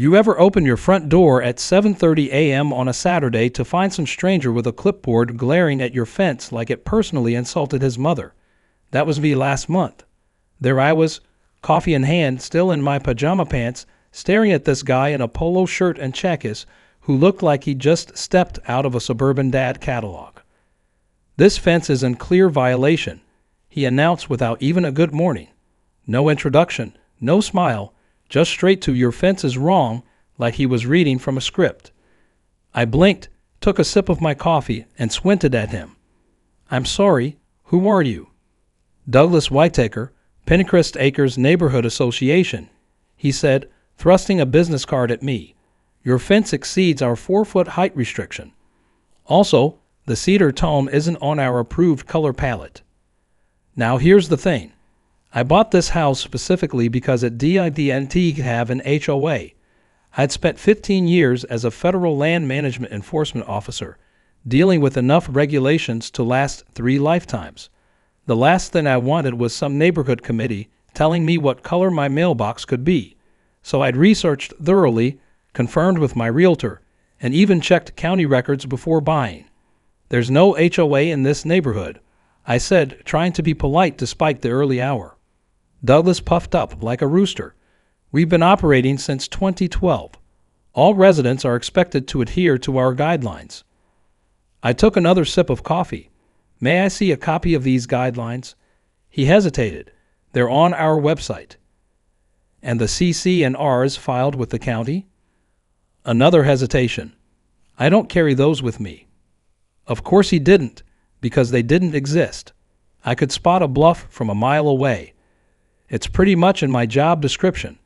You ever open your front door at 7:30 a.m. on a Saturday to find some stranger with a clipboard glaring at your fence like it personally insulted his mother? That was me last month. There I was, coffee in hand, still in my pajama pants, staring at this guy in a polo shirt and checkies who looked like he just stepped out of a Suburban Dad catalog. "This fence is in clear violation," he announced without even a good morning. No introduction, no smile, just straight to "your fence is wrong," like he was reading from a script. I blinked, took a sip of my coffee, and squinted at him. "I'm sorry, who are you?" "Douglas Whitaker, Pinecrest Acres Neighborhood Association," he said, thrusting a business card at me. "Your fence exceeds our 4-foot height restriction. Also, the cedar tone isn't on our approved color palette." Now here's the thing. I bought this house specifically because it didn't have an HOA. I'd spent 15 years as a federal land management enforcement officer, dealing with enough regulations to last 3 lifetimes. The last thing I wanted was some neighborhood committee telling me what color my mailbox could be. So I'd researched thoroughly, confirmed with my realtor, and even checked county records before buying. "There's no HOA in this neighborhood," I said, trying to be polite despite the early hour. Douglas puffed up like a rooster. "We've been operating since 2012. All residents are expected to adhere to our guidelines." I took another sip of coffee. "May I see a copy of these guidelines?" He hesitated. "They're on our website." "And the CC&Rs filed with the county?" Another hesitation. "I don't carry those with me." Of course he didn't, because they didn't exist. I could spot a bluff from a mile away. It's pretty much in my job description,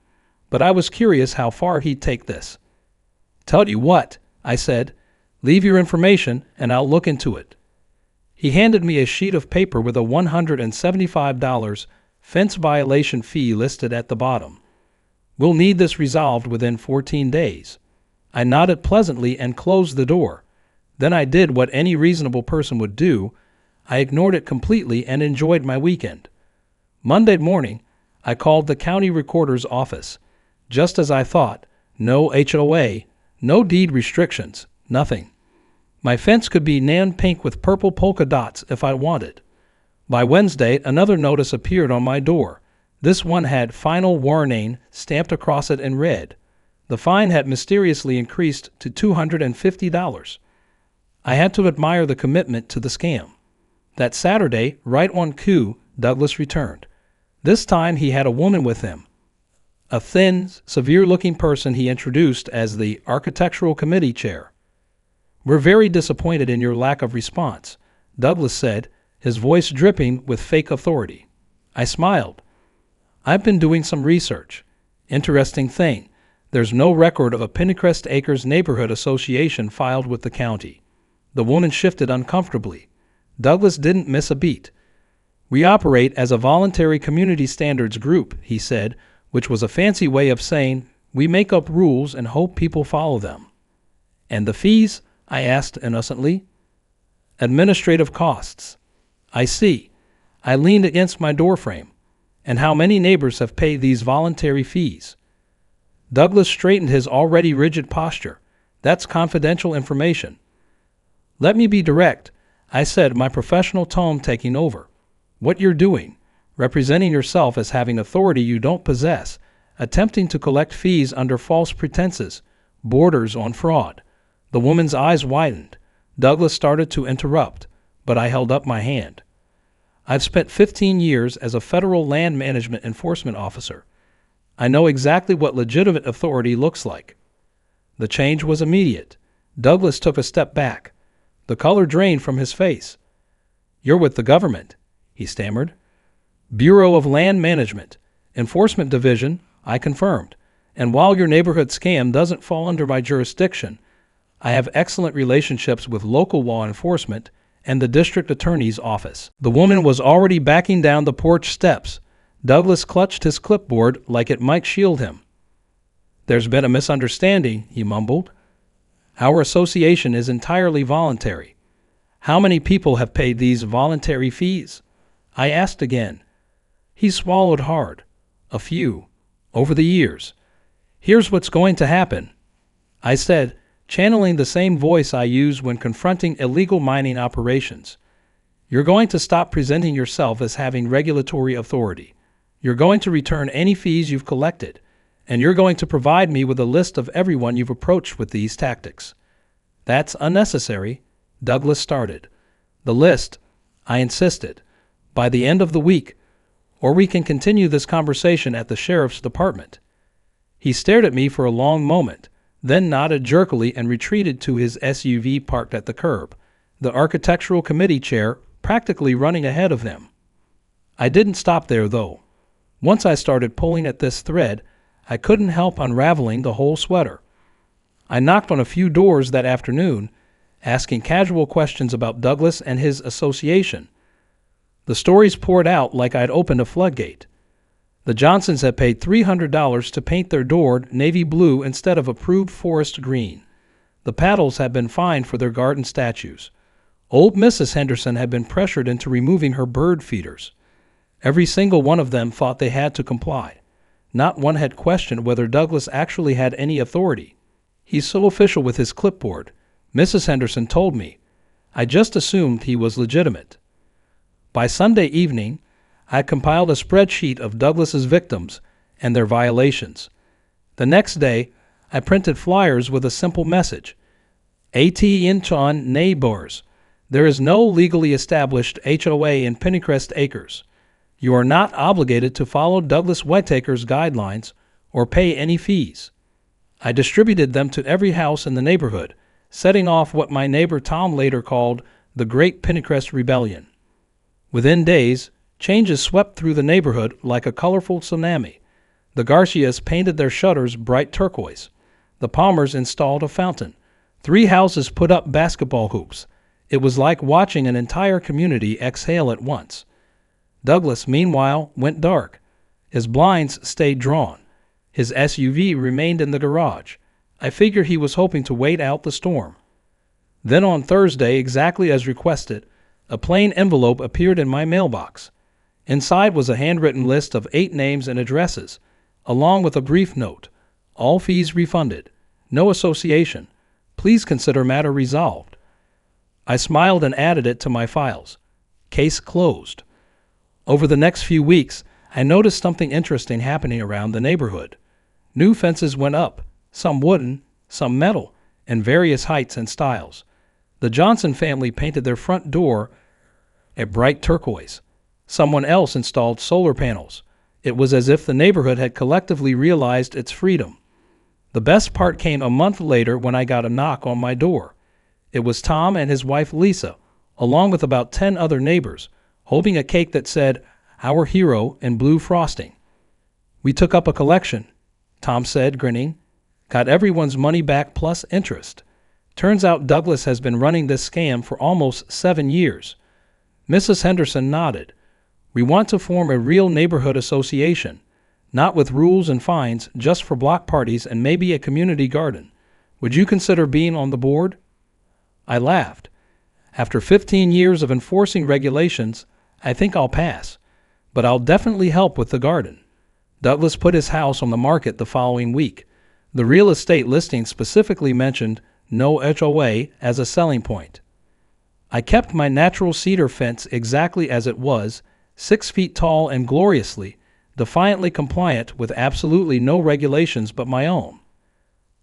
but I was curious how far he'd take this. "Tell you what," I said, "leave your information and I'll look into it." He handed me a sheet of paper with a $175 fence violation fee listed at the bottom. "We'll need this resolved within 14 days. I nodded pleasantly and closed the door. Then I did what any reasonable person would do. I ignored it completely and enjoyed my weekend. Monday morning, I called the county recorder's office. Just as I thought, no HOA, no deed restrictions, nothing. My fence could be neon pink with purple polka dots if I wanted. By Wednesday, another notice appeared on my door. This one had "Final Warning" stamped across it in red. The fine had mysteriously increased to $250. I had to admire the commitment to the scam. That Saturday, right on cue, Douglas returned. This time he had a woman with him. A thin, severe-looking person he introduced as the Architectural Committee Chair. "We're very disappointed in your lack of response," Douglas said, his voice dripping with fake authority. I smiled. "I've been doing some research. Interesting thing, there's no record of a Pinecrest Acres Neighborhood Association filed with the county." The woman shifted uncomfortably. Douglas didn't miss a beat. "We operate as a voluntary community standards group," he said, which was a fancy way of saying we make up rules and hope people follow them. "And the fees?" I asked innocently. "Administrative costs." "I see." I leaned against my doorframe. "And how many neighbors have paid these voluntary fees?" Douglas straightened his already rigid posture. "That's confidential information." "Let me be direct," I said, my professional tone taking over. "What you're doing, representing yourself as having authority you don't possess, attempting to collect fees under false pretenses, borders on fraud." The woman's eyes widened. Douglas started to interrupt, but I held up my hand. "I've spent 15 years as a federal land management enforcement officer. I know exactly what legitimate authority looks like." The change was immediate. Douglas took a step back. The color drained from his face. "You're with the government," he stammered. "Bureau of Land Management, Enforcement Division," I confirmed. "And while your neighborhood scam doesn't fall under my jurisdiction, I have excellent relationships with local law enforcement and the district attorney's office." The woman was already backing down the porch steps. Douglas clutched his clipboard like it might shield him. "There's been a misunderstanding," he mumbled. "Our association is entirely voluntary. How many people have paid these voluntary fees?" I asked again. He swallowed hard. "A few. Over the years." Here's what's going to happen, I said, channeling the same voice I use when confronting illegal mining operations. You're going to stop presenting yourself as having regulatory authority. You're going to return any fees you've collected, and you're going to provide me with a list of everyone you've approached with these tactics. That's unnecessary, Douglas started. The list, I insisted, by the end of the week, or we can continue this conversation at the sheriff's department. He stared at me for a long moment, then nodded jerkily and retreated to his SUV parked at the curb, the architectural committee chair practically running ahead of him. I didn't stop there, though. Once I started pulling at this thread, I couldn't help unraveling the whole sweater. I knocked on a few doors that afternoon, asking casual questions about Douglas and his association. The stories poured out like I'd opened a floodgate. The Johnsons had paid $300 to paint their door navy blue instead of approved forest green. The Paddles had been fined for their garden statues. Old Mrs. Henderson had been pressured into removing her bird feeders. Every single one of them thought they had to comply. Not one had questioned whether Douglas actually had any authority. He's so official with his clipboard, Mrs. Henderson told me. I just assumed he was legitimate. By Sunday evening, I compiled a spreadsheet of Douglas's victims and their violations. The next day, I printed flyers with a simple message. AT Inchon neighbors. There is no legally established HOA in Pennycrest Acres. You are not obligated to follow Douglas Whittaker's guidelines or pay any fees. I distributed them to every house in the neighborhood, setting off what my neighbor Tom later called the Great Pennycrest Rebellion. Within days, changes swept through the neighborhood like a colorful tsunami. The Garcias painted their shutters bright turquoise. The Palmers installed a fountain. 3 houses put up basketball hoops. It was like watching an entire community exhale at once. Douglas, meanwhile, went dark. His blinds stayed drawn. His SUV remained in the garage. I figured he was hoping to wait out the storm. Then on Thursday, exactly as requested, a plain envelope appeared in my mailbox. Inside was a handwritten list of 8 names and addresses, along with a brief note. All fees refunded. No association. Please consider matter resolved. I smiled and added it to my files. Case closed. Over the next few weeks, I noticed something interesting happening around the neighborhood. New fences went up, some wooden, some metal, in various heights and styles. The Johnson family painted their front door a bright turquoise. Someone else installed solar panels. It was as if the neighborhood had collectively realized its freedom. The best part came a month later when I got a knock on my door. It was Tom and his wife Lisa, along with about 10 other neighbors, holding a cake that said, "Our Hero," in blue frosting. "We took up a collection," Tom said, grinning. "Got everyone's money back plus interest. Turns out Douglas has been running this scam for almost 7 years. Mrs. Henderson nodded. "We want to form a real neighborhood association, not with rules and fines, just for block parties and maybe a community garden. Would you consider being on the board?" I laughed. After 15 years of enforcing regulations, I think I'll pass, but I'll definitely help with the garden. Douglas put his house on the market the following week. The real estate listing specifically mentioned no HOA as a selling point. I kept my natural cedar fence exactly as it was, 6 feet tall and gloriously, defiantly compliant with absolutely no regulations but my own.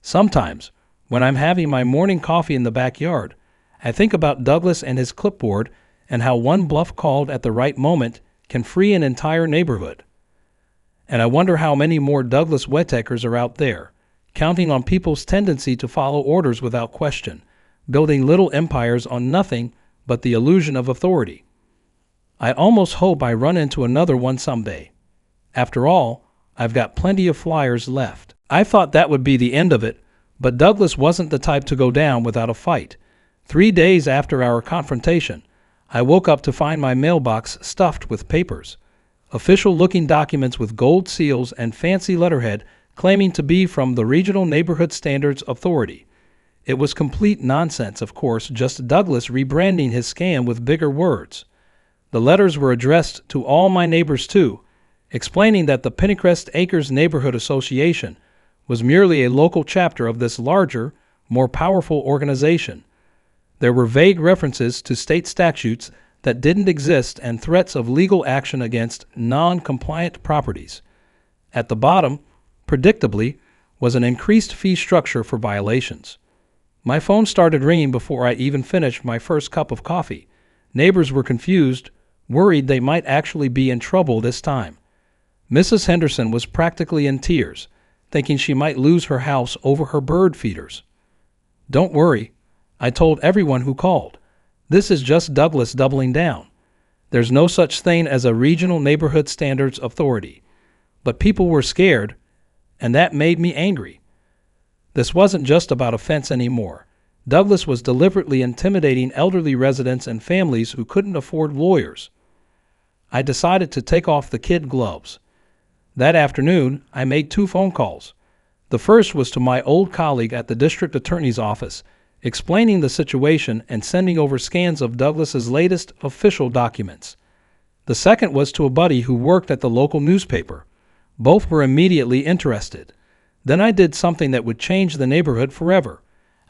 Sometimes, when I'm having my morning coffee in the backyard, I think about Douglas and his clipboard and how one bluff called at the right moment can free an entire neighborhood. And I wonder how many more Douglas Whittakers are out there, counting on people's tendency to follow orders without question, building little empires on nothing but the illusion of authority. I almost hope I run into another one someday. After all, I've got plenty of flyers left. I thought that would be the end of it, but Douglas wasn't the type to go down without a fight. 3 days after our confrontation, I woke up to find my mailbox stuffed with papers. Official-looking documents with gold seals and fancy letterhead claiming to be from the Regional Neighborhood Standards Authority. It was complete nonsense, of course, just Douglas rebranding his scam with bigger words. The letters were addressed to all my neighbors too, explaining that the Pennycrest Acres Neighborhood Association was merely a local chapter of this larger, more powerful organization. There were vague references to state statutes that didn't exist and threats of legal action against non-compliant properties. At the bottom, predictably, was an increased fee structure for violations. My phone started ringing before I even finished my first cup of coffee. Neighbors were confused, worried they might actually be in trouble this time. Mrs. Henderson was practically in tears, thinking she might lose her house over her bird feeders. "Don't worry," I told everyone who called. "This is just Douglas doubling down. There's no such thing as a regional neighborhood standards authority." But people were scared, and that made me angry. This wasn't just about a fence anymore. Douglas was deliberately intimidating elderly residents and families who couldn't afford lawyers. I decided to take off the kid gloves. That afternoon, I made 2 phone calls. The first was to my old colleague at the district attorney's office, explaining the situation and sending over scans of Douglas's latest official documents. The second was to a buddy who worked at the local newspaper. Both were immediately interested. Then I did something that would change the neighborhood forever.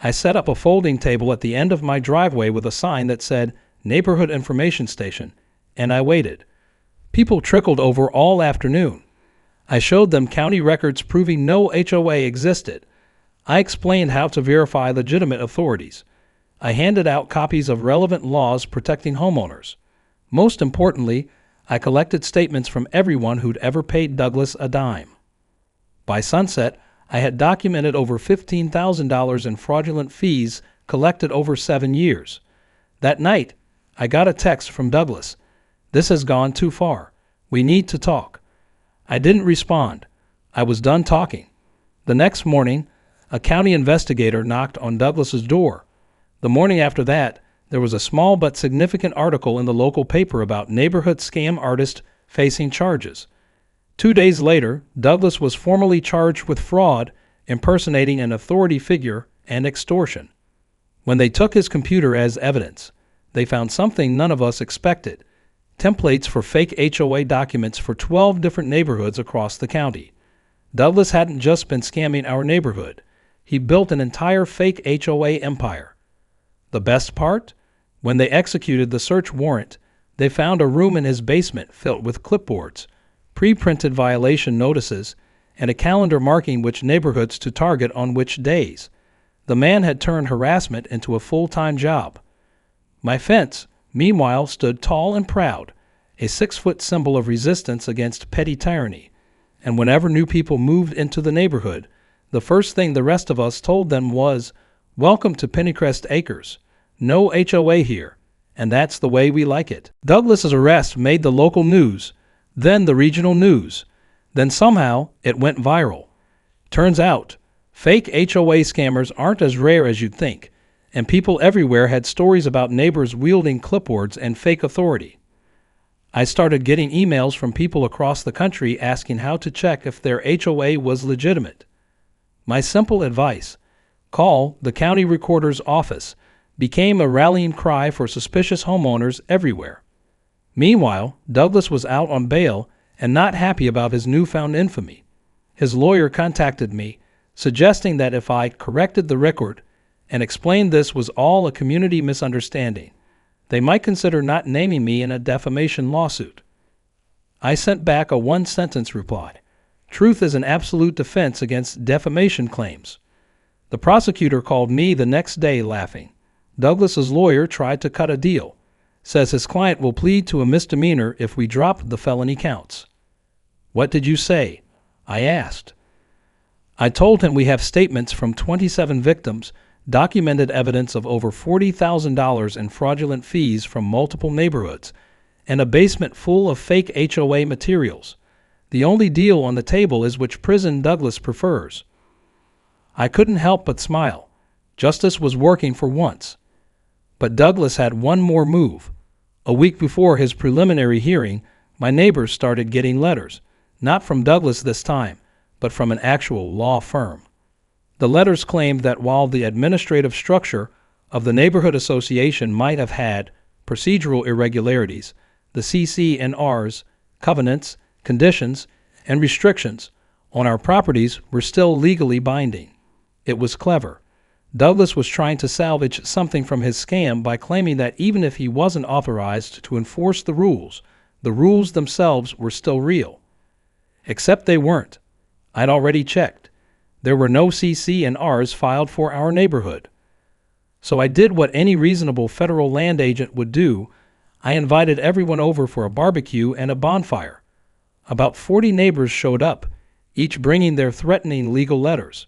I set up a folding table at the end of my driveway with a sign that said Neighborhood Information Station, and I waited. People trickled over all afternoon. I showed them county records proving no HOA existed. I explained how to verify legitimate authorities. I handed out copies of relevant laws protecting homeowners. Most importantly, I collected statements from everyone who'd ever paid Douglas a dime. By sunset, I had documented over $15,000 in fraudulent fees collected over 7 years. That night, I got a text from Douglas. "This has gone too far. We need to talk." I didn't respond. I was done talking. The next morning, a county investigator knocked on Douglas's door. The morning after that, there was a small but significant article in the local paper about neighborhood scam artist facing charges. 2 days later, Douglas was formally charged with fraud, impersonating an authority figure, and extortion. When they took his computer as evidence, they found something none of us expected: templates for fake HOA documents for 12 different neighborhoods across the county. Douglas hadn't just been scamming our neighborhood. He built an entire fake HOA empire. The best part? When they executed the search warrant, they found a room in his basement filled with clipboards, pre-printed violation notices, and a calendar marking which neighborhoods to target on which days. The man had turned harassment into a full-time job. My fence, meanwhile, stood tall and proud, a 6-foot symbol of resistance against petty tyranny. And whenever new people moved into the neighborhood, the first thing the rest of us told them was, "Welcome to Pennycrest Acres. No HOA here, and that's the way we like it." Douglas's arrest made the local news, then the regional news. Then somehow it went viral. Turns out, fake HOA scammers aren't as rare as you'd think, and people everywhere had stories about neighbors wielding clipboards and fake authority. I started getting emails from people across the country asking how to check if their HOA was legitimate. My simple advice, call the county recorder's office, became a rallying cry for suspicious homeowners everywhere. Meanwhile, Douglas was out on bail and not happy about his newfound infamy. His lawyer contacted me, suggesting that if I corrected the record and explained this was all a community misunderstanding, they might consider not naming me in a defamation lawsuit. I sent back a 1-sentence reply. Truth is an absolute defense against defamation claims. The prosecutor called me the next day laughing. Douglas's lawyer tried to cut a deal. Says his client will plead to a misdemeanor if we drop the felony counts. "What did you say?" I asked. I told him we have statements from 27 victims, documented evidence of over $40,000 in fraudulent fees from multiple neighborhoods, and a basement full of fake HOA materials. The only deal on the table is which prison Douglas prefers. I couldn't help but smile. Justice was working for once. But Douglas had one more move. A week before his preliminary hearing, my neighbors started getting letters, not from Douglas this time, but from an actual law firm. The letters claimed that while the administrative structure of the neighborhood association might have had procedural irregularities, the CC&Rs, covenants, conditions, and restrictions on our properties were still legally binding. It was clever. Douglas was trying to salvage something from his scam by claiming that even if he wasn't authorized to enforce the rules themselves were still real. Except they weren't. I'd already checked. There were no CC&Rs filed for our neighborhood. So I did what any reasonable federal land agent would do. I invited everyone over for a barbecue and a bonfire. About 40 neighbors showed up, each bringing their threatening legal letters.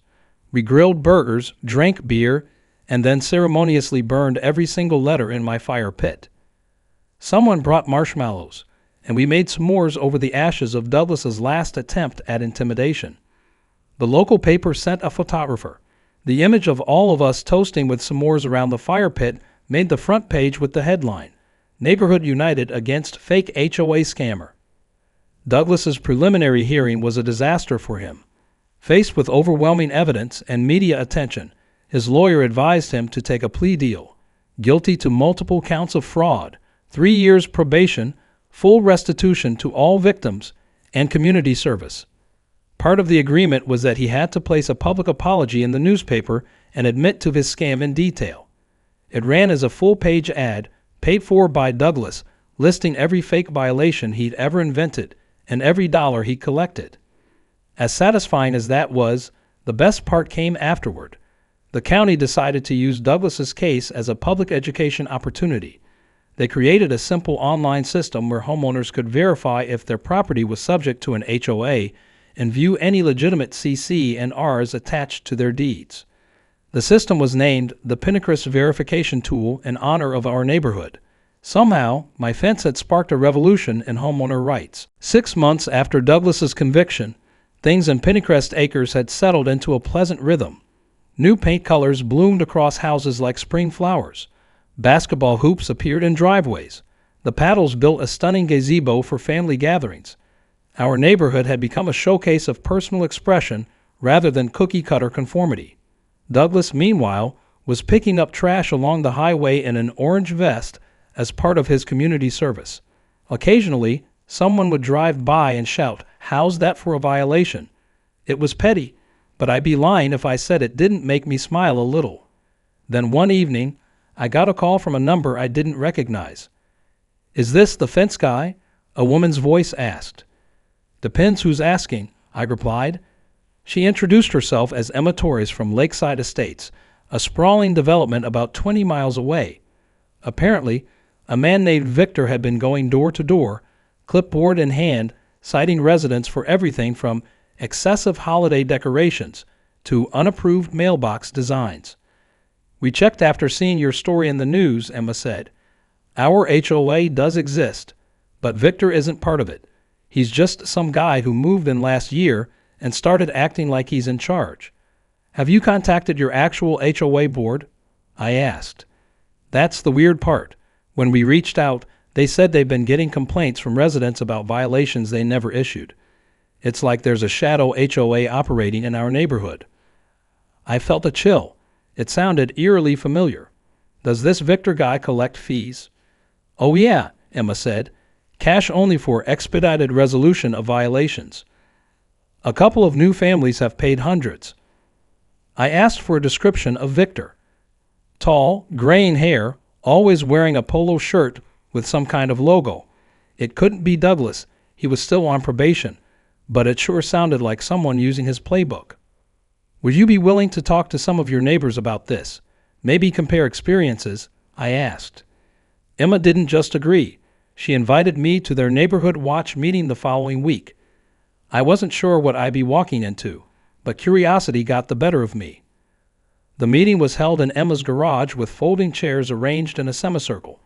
We grilled burgers, drank beer, and then ceremoniously burned every single letter in my fire pit. Someone brought marshmallows, and we made s'mores over the ashes of Douglas's last attempt at intimidation. The local paper sent a photographer. The image of all of us toasting with s'mores around the fire pit made the front page with the headline, "Neighborhood United Against Fake HOA Scammer." Douglas's preliminary hearing was a disaster for him. Faced with overwhelming evidence and media attention, his lawyer advised him to take a plea deal, guilty to multiple counts of fraud, 3 years probation, full restitution to all victims, and community service. Part of the agreement was that he had to place a public apology in the newspaper and admit to his scam in detail. It ran as a full-page ad, paid for by Douglas, listing every fake violation he'd ever invented and every dollar he collected. As satisfying as that was, the best part came afterward. The county decided to use Douglas's case as a public education opportunity. They created a simple online system where homeowners could verify if their property was subject to an HOA and view any legitimate CC&Rs attached to their deeds. The system was named the Pinnacle Verification Tool in honor of our neighborhood. Somehow, my fence had sparked a revolution in homeowner rights. 6 months after Douglas's conviction, things in Pinecrest Acres had settled into a pleasant rhythm. New paint colors bloomed across houses like spring flowers. Basketball hoops appeared in driveways. The Paddles built a stunning gazebo for family gatherings. Our neighborhood had become a showcase of personal expression rather than cookie-cutter conformity. Douglas, meanwhile, was picking up trash along the highway in an orange vest as part of his community service. Occasionally, someone would drive by and shout, "How's that for a violation?" It was petty, but I'd be lying if I said it didn't make me smile a little. Then one evening, I got a call from a number I didn't recognize. "Is this the fence guy?" a woman's voice asked. "Depends who's asking," I replied. She introduced herself as Emma Torres from Lakeside Estates, a sprawling development about 20 miles away. Apparently, a man named Victor had been going door to door, clipboard in hand, citing residents for everything from excessive holiday decorations to unapproved mailbox designs. "We checked after seeing your story in the news," Emma said. "Our HOA does exist, but Victor isn't part of it. He's just some guy who moved in last year and started acting like he's in charge." "Have you contacted your actual HOA board?" I asked. That's the weird part. When we reached out, they said they've been getting complaints from residents about violations they never issued. It's like there's a shadow HOA operating in our neighborhood. I felt a chill. It sounded eerily familiar. "Does this Victor guy collect fees?" "Oh yeah," Emma said. "Cash only for expedited resolution of violations. A couple of new families have paid hundreds." I asked for a description of Victor. Tall, graying hair, always wearing a polo shirt with some kind of logo. It couldn't be Douglas. He was still on probation, but it sure sounded like someone using his playbook. "Would you be willing to talk to some of your neighbors about this? Maybe compare experiences?" I asked. Emma didn't just agree. She invited me to their neighborhood watch meeting the following week. I wasn't sure what I'd be walking into, but curiosity got the better of me. The meeting was held in Emma's garage with folding chairs arranged in a semicircle.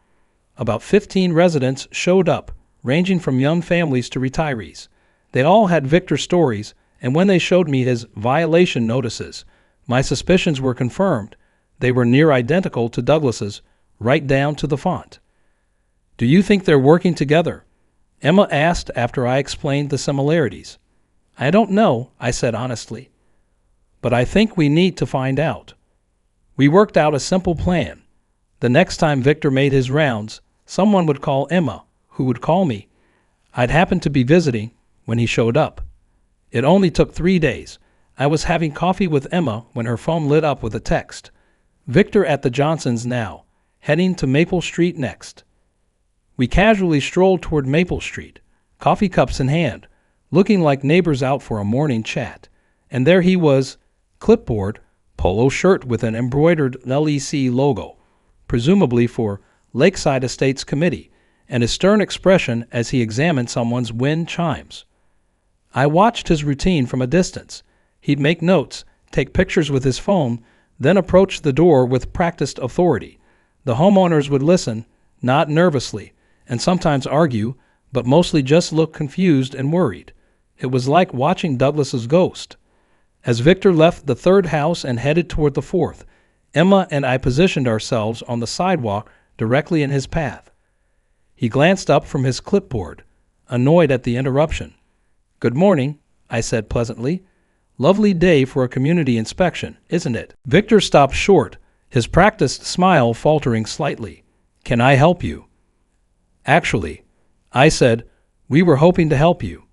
About 15 residents showed up, ranging from young families to retirees. They all had Victor stories, and when they showed me his violation notices, my suspicions were confirmed. They were near identical to Douglas's, right down to the font. "Do you think they're working together?" Emma asked after I explained the similarities. "I don't know," I said honestly, "but I think we need to find out." We worked out a simple plan. The next time Victor made his rounds, someone would call Emma, who would call me. I'd happen to be visiting when he showed up. It only took 3 days. I was having coffee with Emma when her phone lit up with a text. Victor at the Johnsons now, heading to Maple Street next. We casually strolled toward Maple Street, coffee cups in hand, looking like neighbors out for a morning chat. And there he was, clipboard, polo shirt with an embroidered LEC logo, presumably for Lakeside Estates Committee, and a stern expression as he examined someone's wind chimes. I watched his routine from a distance. He'd make notes, take pictures with his phone, then approach the door with practiced authority. The homeowners would listen, nod nervously, and sometimes argue, but mostly just look confused and worried. It was like watching Douglas's ghost. As Victor left the third house and headed toward the fourth, Emma and I positioned ourselves on the sidewalk directly in his path. He glanced up from his clipboard, annoyed at the interruption. "Good morning," I said pleasantly. "Lovely day for a community inspection, isn't it?" Victor stopped short, his practiced smile faltering slightly. "Can I help you?" "Actually," I said, "we were hoping to help you.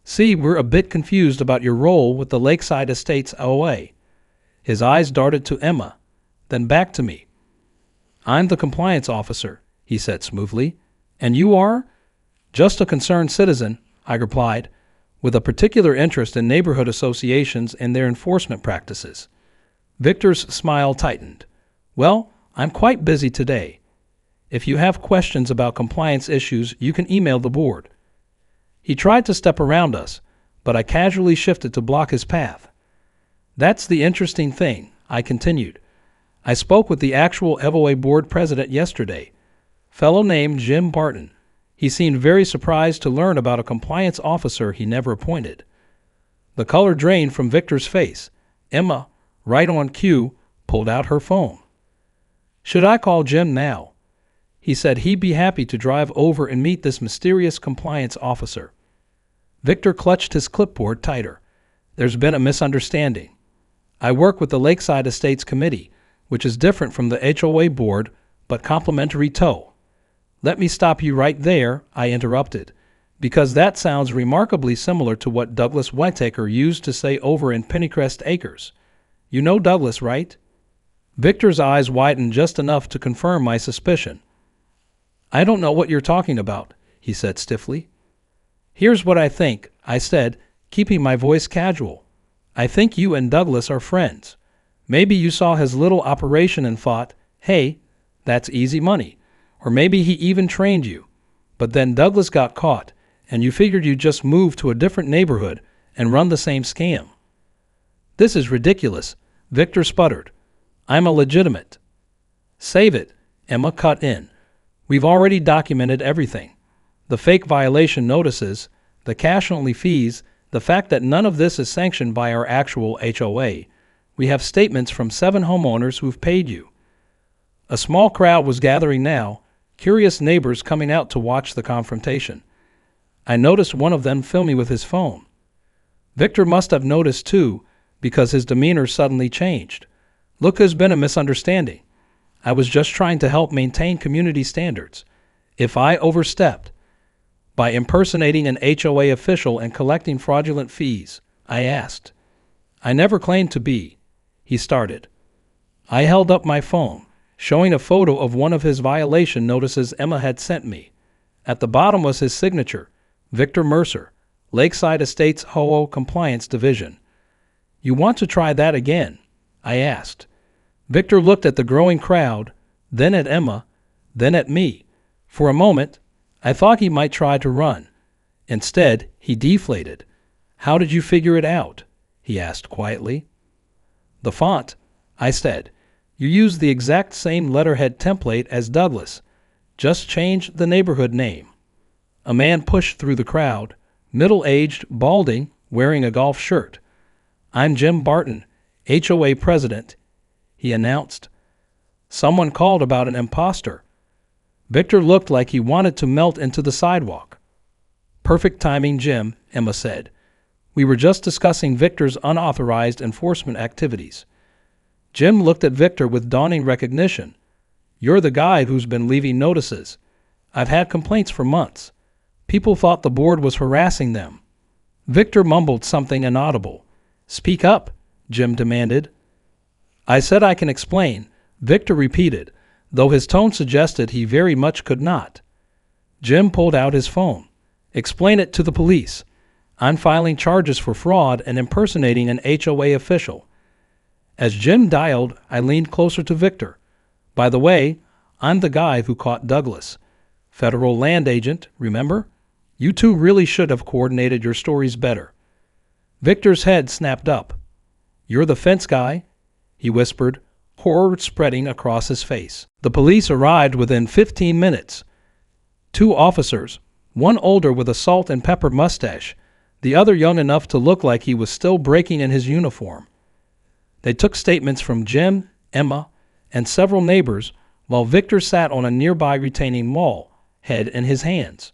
See, we're a bit confused about your role with the Lakeside Estates HOA." His eyes darted to Emma, then back to me. "I'm the compliance officer," he said smoothly. "And you are?" "Just a concerned citizen," I replied, with a particular interest in neighborhood associations and their enforcement practices. Victor's smile tightened. "Well, I'm quite busy today. If you have questions about compliance issues, you can email the board." He tried to step around us, but I casually shifted to block his path. "That's the interesting thing," I continued. "I spoke with the actual HOA board president yesterday, fellow named Jim Barton. He seemed very surprised to learn about a compliance officer he never appointed." The color drained from Victor's face. Emma, right on cue, pulled out her phone. "Should I call Jim now?" He said he'd be happy to drive over and meet this mysterious compliance officer. Victor clutched his clipboard tighter. "There's been a misunderstanding. I work with the Lakeside Estates Committee, which is different from the HOA board, but complementary to." "Let me stop you right there," I interrupted, "because that sounds remarkably similar to what Douglas Whitaker used to say over in Pennycrest Acres. You know Douglas, right?" Victor's eyes widened just enough to confirm my suspicion. "I don't know what you're talking about," he said stiffly. "Here's what I think," I said, keeping my voice casual. "I think you and Douglas are friends. Maybe you saw his little operation and thought, hey, that's easy money. Or maybe he even trained you. But then Douglas got caught, and you figured you'd just move to a different neighborhood and run the same scam." "This is ridiculous," Victor sputtered. "I'm a legitimate." "Save it," Emma cut in. "We've already documented everything. The fake violation notices, the cash-only fees, the fact that none of this is sanctioned by our actual HOA. We have statements from 7 homeowners who've paid you." A small crowd was gathering now, curious neighbors coming out to watch the confrontation. I noticed one of them filming with his phone. Victor must have noticed too, because his demeanor suddenly changed. "Look, there's been a misunderstanding. I was just trying to help maintain community standards. If I overstepped by impersonating an HOA official and collecting fraudulent fees," I asked. "I never claimed to be," he started. I held up my phone, showing a photo of one of his violation notices Emma had sent me. At the bottom was his signature, Victor Mercer, Lakeside Estates HOA Compliance Division. "You want to try that again?" I asked. Victor looked at the growing crowd, then at Emma, then at me. For a moment, I thought he might try to run. Instead, he deflated. "How did you figure it out?" he asked quietly. "The font," I said. "You used the exact same letterhead template as Douglas. Just changed the neighborhood name." A man pushed through the crowd, middle-aged, balding, wearing a golf shirt. "I'm Jim Barton, HOA president," he announced. "Someone called about an imposter." Victor looked like he wanted to melt into the sidewalk. "Perfect timing, Jim," Emma said. "We were just discussing Victor's unauthorized enforcement activities." Jim looked at Victor with dawning recognition. "You're the guy who's been leaving notices. I've had complaints for months. People thought the board was harassing them." Victor mumbled something inaudible. "Speak up," Jim demanded. "I said I can explain," Victor repeated, though his tone suggested he very much could not. Jim pulled out his phone. "Explain it to the police. I'm filing charges for fraud and impersonating an HOA official." As Jim dialed, I leaned closer to Victor. "By the way, I'm the guy who caught Douglas. Federal land agent, remember? You two really should have coordinated your stories better." Victor's head snapped up. "You're the fence guy?" he whispered, horror spreading across his face. The police arrived within 15 minutes. 2 officers, one older with a salt and pepper mustache, the other young enough to look like he was still breaking in his uniform. They took statements from Jim, Emma, and several neighbors while Victor sat on a nearby retaining wall, head in his hands.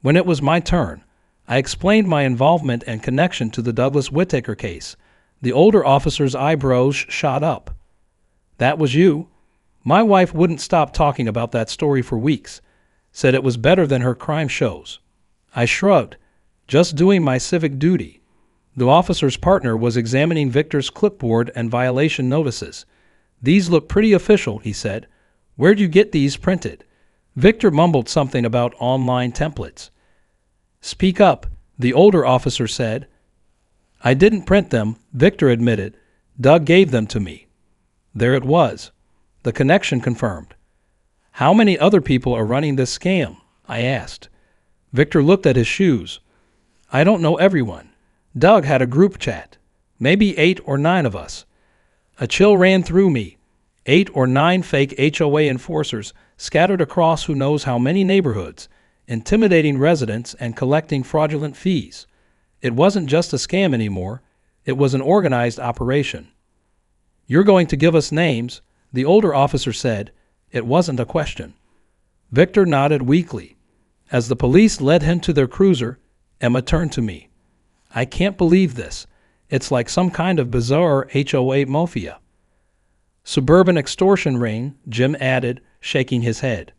When it was my turn, I explained my involvement and connection to the Douglas Whittaker case. The older officer's eyebrows shot up. "That was you?" My wife wouldn't stop talking about that story for weeks, said it was better than her crime shows. I shrugged, just doing my civic duty. The officer's partner was examining Victor's clipboard and violation notices. "These look pretty official," he said. "Where'd you get these printed?" Victor mumbled something about online templates. "Speak up," the older officer said. "I didn't print them," Victor admitted. "Doug gave them to me." There it was. The connection confirmed. "How many other people are running this scam?" I asked. Victor looked at his shoes. "I don't know everyone. Doug had a group chat. Maybe 8 or 9 of us." A chill ran through me. 8 or 9 fake HOA enforcers scattered across who knows how many neighborhoods, intimidating residents and collecting fraudulent fees. It wasn't just a scam anymore. It was an organized operation. "You're going to give us names," the older officer said. It wasn't a question. Victor nodded weakly. As the police led him to their cruiser, Emma turned to me. "I can't believe this. It's like some kind of bizarre HOA mafia." "Suburban extortion ring," Jim added, shaking his head.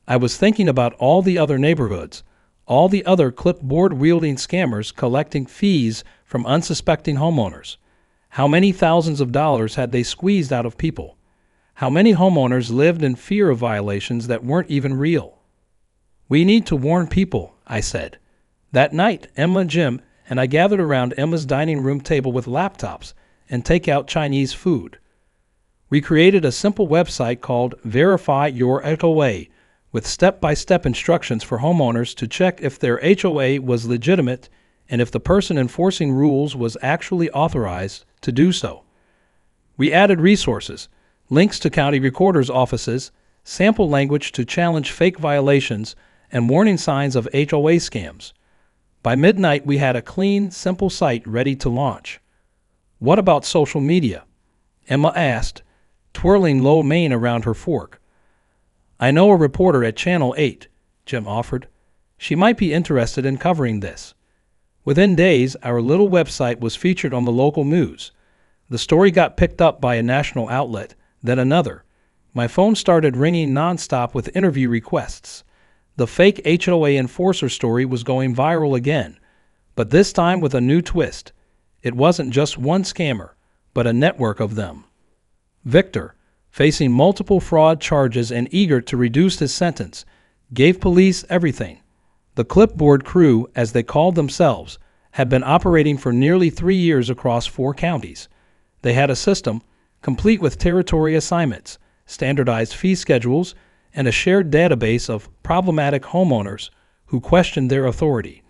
I was thinking about all the other neighborhoods, all the other clipboard-wielding scammers collecting fees from unsuspecting homeowners. How many thousands of dollars had they squeezed out of people? How many homeowners lived in fear of violations that weren't even real? "We need to warn people," I said. That night, Emma, Jim, and I gathered around Emma's dining room table with laptops and take-out Chinese food. We created a simple website called Verify Your HOA with step-by-step instructions for homeowners to check if their HOA was legitimate and if the person enforcing rules was actually authorized to do so. We added resources, links to county recorders' offices, sample language to challenge fake violations, and warning signs of HOA scams. By midnight, we had a clean, simple site ready to launch. "What about social media?" Emma asked, twirling lo mein around her fork. "I know a reporter at Channel 8, Jim offered. "She might be interested in covering this." Within days, our little website was featured on the local news. The story got picked up by a national outlet, then another. My phone started ringing nonstop with interview requests. The fake HOA enforcer story was going viral again, but this time with a new twist. It wasn't just one scammer, but a network of them. Victor, facing multiple fraud charges and eager to reduce his sentence, gave police everything. The clipboard crew, as they called themselves, had been operating for nearly 3 years across 4 counties. They had a system, complete with territory assignments, standardized fee schedules, and a shared database of problematic homeowners who questioned their authority.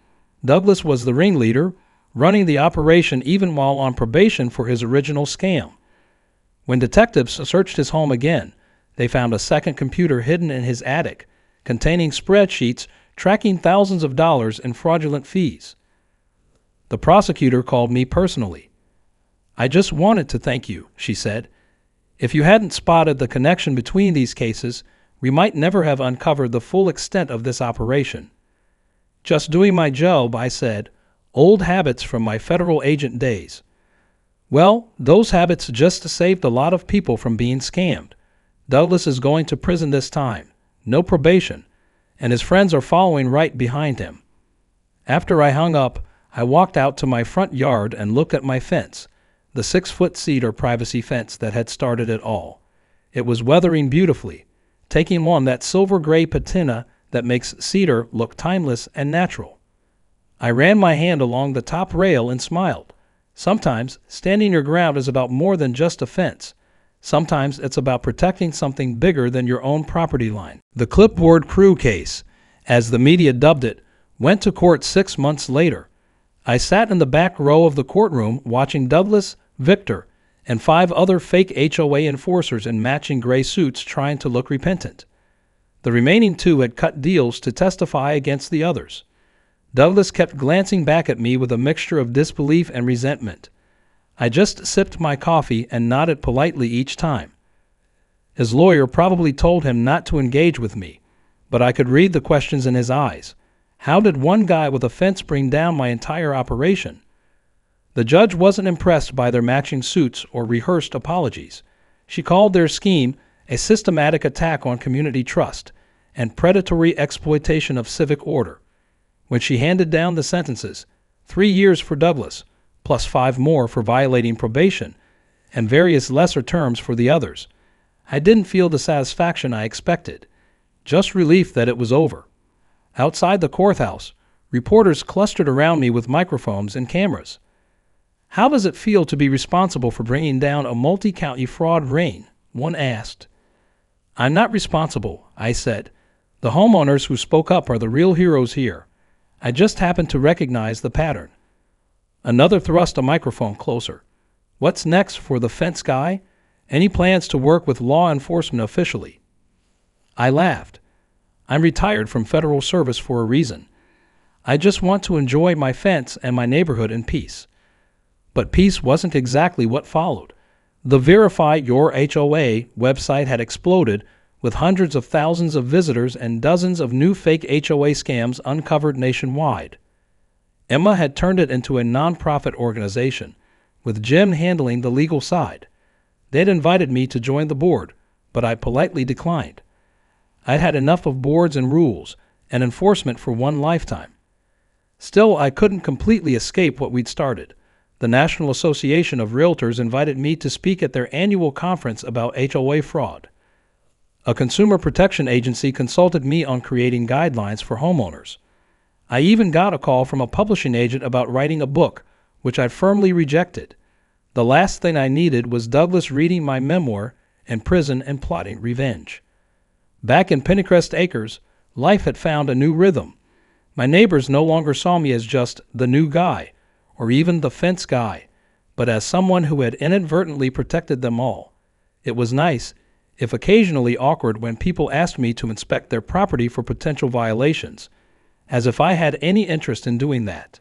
Douglas was the ringleader, running the operation even while on probation for his original scam. When detectives searched his home again, they found a second computer hidden in his attic, containing spreadsheets tracking thousands of dollars in fraudulent fees. The prosecutor called me personally. "I just wanted to thank you," she said. "If you hadn't spotted the connection between these cases, we might never have uncovered the full extent of this operation." "Just doing my job," I said. "Old habits from my federal agent days." "Well, those habits just saved a lot of people from being scammed. Douglas is going to prison this time, no probation, and his friends are following right behind him." After I hung up, I walked out to my front yard and looked at my fence, the 6-foot cedar privacy fence that had started it all. It was weathering beautifully, taking on that silver-gray patina that makes cedar look timeless and natural. I ran my hand along the top rail and smiled. Sometimes standing your ground is about more than just a fence. Sometimes it's about protecting something bigger than your own property line. The clipboard crew case, as the media dubbed it, went to court 6 months later. I sat in the back row of the courtroom watching Douglas, Victor, and 5 other fake HOA enforcers in matching gray suits trying to look repentant. The remaining 2 had cut deals to testify against the others. Douglas kept glancing back at me with a mixture of disbelief and resentment. I just sipped my coffee and nodded politely each time. His lawyer probably told him not to engage with me, but I could read the questions in his eyes. How did one guy with a fence bring down my entire operation? The judge wasn't impressed by their matching suits or rehearsed apologies. She called their scheme a systematic attack on community trust and predatory exploitation of civic order. When she handed down the sentences, 3 years for Douglas, plus 5 more for violating probation, and various lesser terms for the others, I didn't feel the satisfaction I expected, just relief that it was over. Outside the courthouse, reporters clustered around me with microphones and cameras. "How does it feel to be responsible for bringing down a multi-county fraud ring?" one asked. "I'm not responsible," I said. "The homeowners who spoke up are the real heroes here. I just happened to recognize the pattern." Another thrust a microphone closer. "What's next for the fence guy? Any plans to work with law enforcement officially?" I laughed. "I'm retired from federal service for a reason. I just want to enjoy my fence and my neighborhood in peace." But peace wasn't exactly what followed. The Verify Your HOA website had exploded, with hundreds of thousands of visitors and dozens of new fake HOA scams uncovered nationwide. Emma had turned it into a nonprofit organization, with Jim handling the legal side. They'd invited me to join the board, but I politely declined. I'd had enough of boards and rules and enforcement for one lifetime. Still, I couldn't completely escape what we'd started. The National Association of Realtors invited me to speak at their annual conference about HOA fraud. A consumer protection agency consulted me on creating guidelines for homeowners. I even got a call from a publishing agent about writing a book, which I firmly rejected. The last thing I needed was Douglas reading my memoir, In Prison and Plotting Revenge. Back in Pennycrest Acres, life had found a new rhythm. My neighbors no longer saw me as just the new guy, or even the fence guy, but as someone who had inadvertently protected them all. It was nice, if occasionally awkward, when people asked me to inspect their property for potential violations, as if I had any interest in doing that.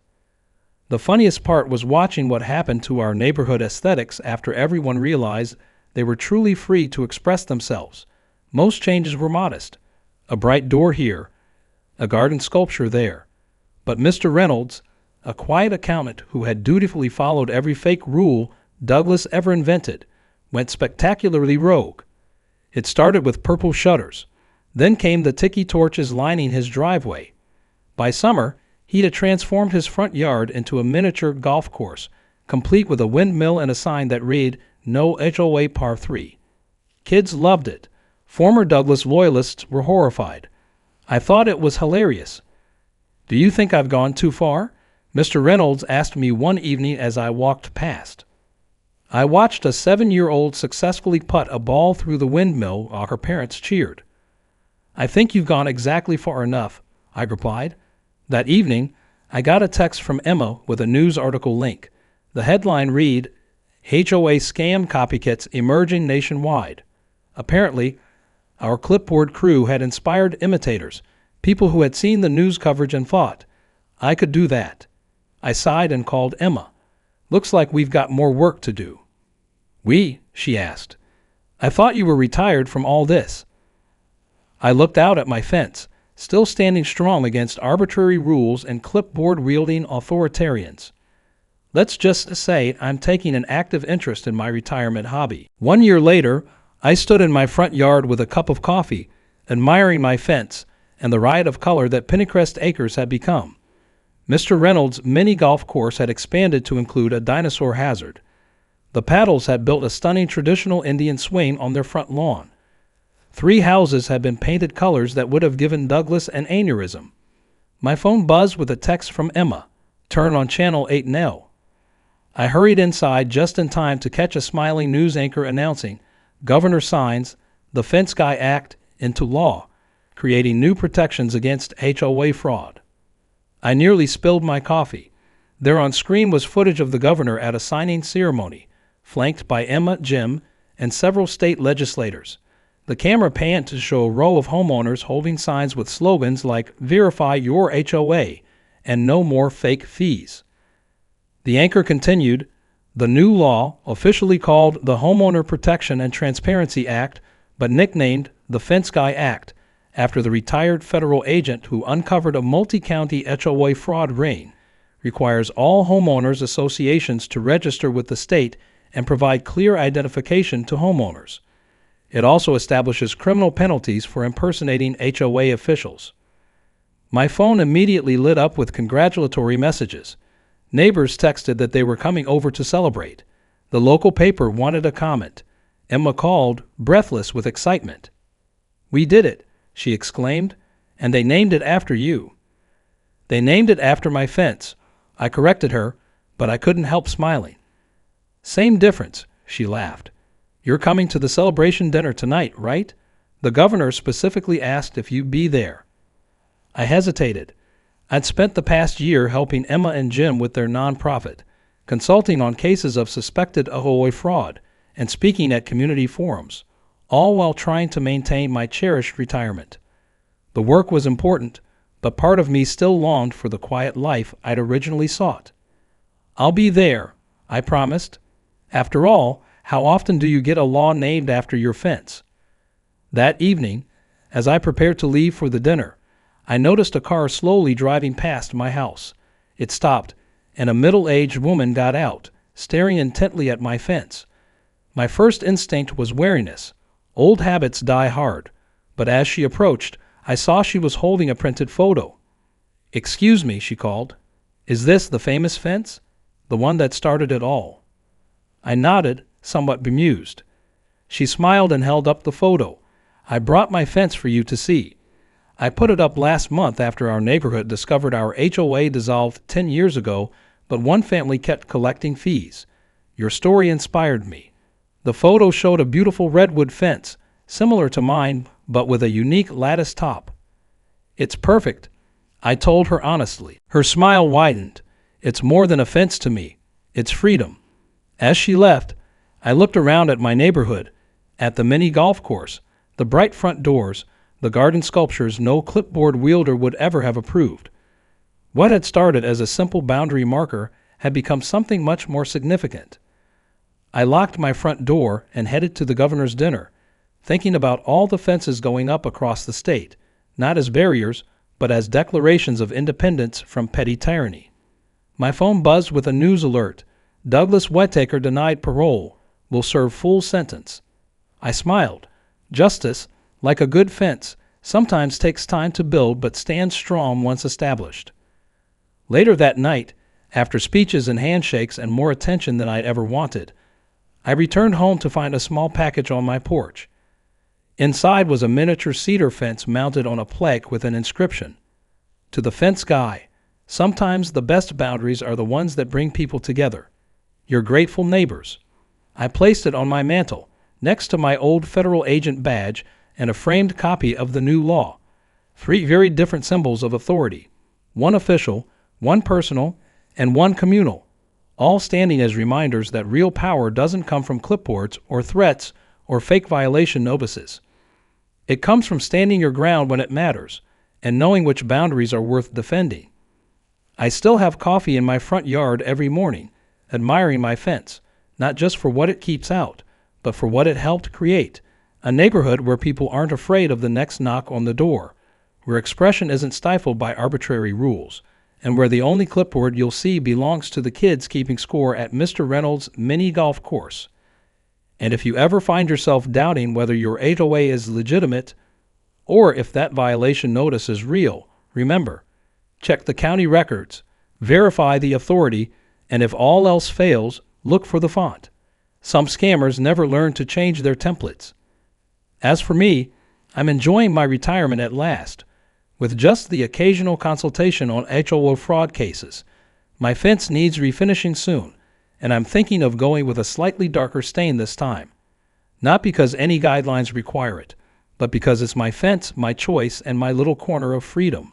The funniest part was watching what happened to our neighborhood aesthetics after everyone realized they were truly free to express themselves. Most changes were modest. A bright door here, a garden sculpture there. But Mr. Reynolds, a quiet accountant who had dutifully followed every fake rule Douglas ever invented, went spectacularly rogue. It started with purple shutters. Then came the tiki torches lining his driveway. By summer, he had transformed his front yard into a miniature golf course, complete with a windmill and a sign that read, "No HOA Par 3." Kids loved it. Former Douglas loyalists were horrified. I thought it was hilarious. "Do you think I've gone too far?" Mr. Reynolds asked me one evening as I walked past. I watched a 7-year-old successfully putt a ball through the windmill while her parents cheered. "I think you've gone exactly far enough," I replied. That evening, I got a text from Emma with a news article link. The headline read, "HOA Scam Copycats Emerging Nationwide." Apparently, our clipboard crew had inspired imitators, people who had seen the news coverage and thought, I could do that. I sighed and called Emma. "Looks like we've got more work to do." "We?" she asked. "I thought you were retired from all this." I looked out at my fence, still standing strong against arbitrary rules and clipboard-wielding authoritarians. Let's just say I'm taking an active interest in my retirement hobby. 1 year later, I stood in my front yard with a cup of coffee, admiring my fence and the riot of color that Pennycrest Acres had become. Mr. Reynolds' mini golf course had expanded to include a dinosaur hazard. The Paddles had built a stunning traditional Indian swing on their front lawn. 3 houses had been painted colors that would have given Douglas an aneurysm. My phone buzzed with a text from Emma. Turn on channel 8 now. I hurried inside just in time to catch a smiling news anchor announcing, Governor signs the Fence Guy Act into law, creating new protections against HOA fraud. I nearly spilled my coffee. There on screen was footage of the governor at a signing ceremony, flanked by Emma, Jim, and several state legislators. The camera panned to show a row of homeowners holding signs with slogans like Verify Your HOA and No More Fake Fees. The anchor continued, the new law, officially called the Homeowner Protection and Transparency Act, but nicknamed the Fence Guy Act, after the retired federal agent who uncovered a multi-county HOA fraud ring, requires all homeowners associations to register with the state and provide clear identification to homeowners. It also establishes criminal penalties for impersonating HOA officials. My phone immediately lit up with congratulatory messages. Neighbors texted that they were coming over to celebrate. The local paper wanted a comment. Emma called, breathless with excitement. We did it, she exclaimed, and they named it after you. They named it after my fence. I corrected her, but I couldn't help smiling. Same difference, she laughed. You're coming to the celebration dinner tonight, right? The governor specifically asked if you'd be there. I hesitated. I'd spent the past year helping Emma and Jim with their nonprofit, consulting on cases of suspected HOA fraud, and speaking at community forums, all while trying to maintain my cherished retirement. The work was important, but part of me still longed for the quiet life I'd originally sought. I'll be there, I promised. After all, how often do you get a law named after your fence? That evening, as I prepared to leave for the dinner, I noticed a car slowly driving past my house. It stopped, and a middle-aged woman got out, staring intently at my fence. My first instinct was wariness. Old habits die hard, but as she approached, I saw she was holding a printed photo. Excuse me, she called. Is this the famous fence? The one that started it all? I nodded, somewhat bemused. She smiled and held up the photo. I brought my fence for you to see. I put it up last month after our neighborhood discovered our HOA dissolved 10 years ago, but one family kept collecting fees. Your story inspired me. The photo showed a beautiful redwood fence, similar to mine, but with a unique lattice top. It's perfect, I told her honestly. Her smile widened. It's more than a fence to me. It's freedom. As she left, I looked around at my neighborhood, at the mini golf course, the bright front doors, the garden sculptures no clipboard wielder would ever have approved. What had started as a simple boundary marker had become something much more significant. I locked my front door and headed to the governor's dinner, thinking about all the fences going up across the state, not as barriers, but as declarations of independence from petty tyranny. My phone buzzed with a news alert. Douglas Whittaker denied parole, will serve full sentence. I smiled. Justice, like a good fence, sometimes takes time to build but stands strong once established. Later that night, after speeches and handshakes and more attention than I'd ever wanted, I returned home to find a small package on my porch. Inside was a miniature cedar fence mounted on a plank with an inscription. To the fence guy, sometimes the best boundaries are the ones that bring people together. Your grateful neighbors. I placed it on my mantel, next to my old federal agent badge and a framed copy of the new law. 3 very different symbols of authority. One official, one personal, and one communal, all standing as reminders that real power doesn't come from clipboards or threats or fake violation notices. It comes from standing your ground when it matters and knowing which boundaries are worth defending. I still have coffee in my front yard every morning, admiring my fence, not just for what it keeps out, but for what it helped create, a neighborhood where people aren't afraid of the next knock on the door, where expression isn't stifled by arbitrary rules, and where the only clipboard you'll see belongs to the kids keeping score at Mr. Reynolds' mini golf course. And if you ever find yourself doubting whether your HOA is legitimate or if that violation notice is real, remember, check the county records. Verify the authority, and if all else fails, look for the font. Some scammers never learn to change their templates. As for me, I'm enjoying my retirement at last, with just the occasional consultation on HOA fraud cases. My fence needs refinishing soon, and I'm thinking of going with a slightly darker stain this time. Not because any guidelines require it, but because it's my fence, my choice, and my little corner of freedom.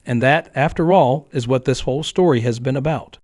And that, after all, is what this whole story has been about.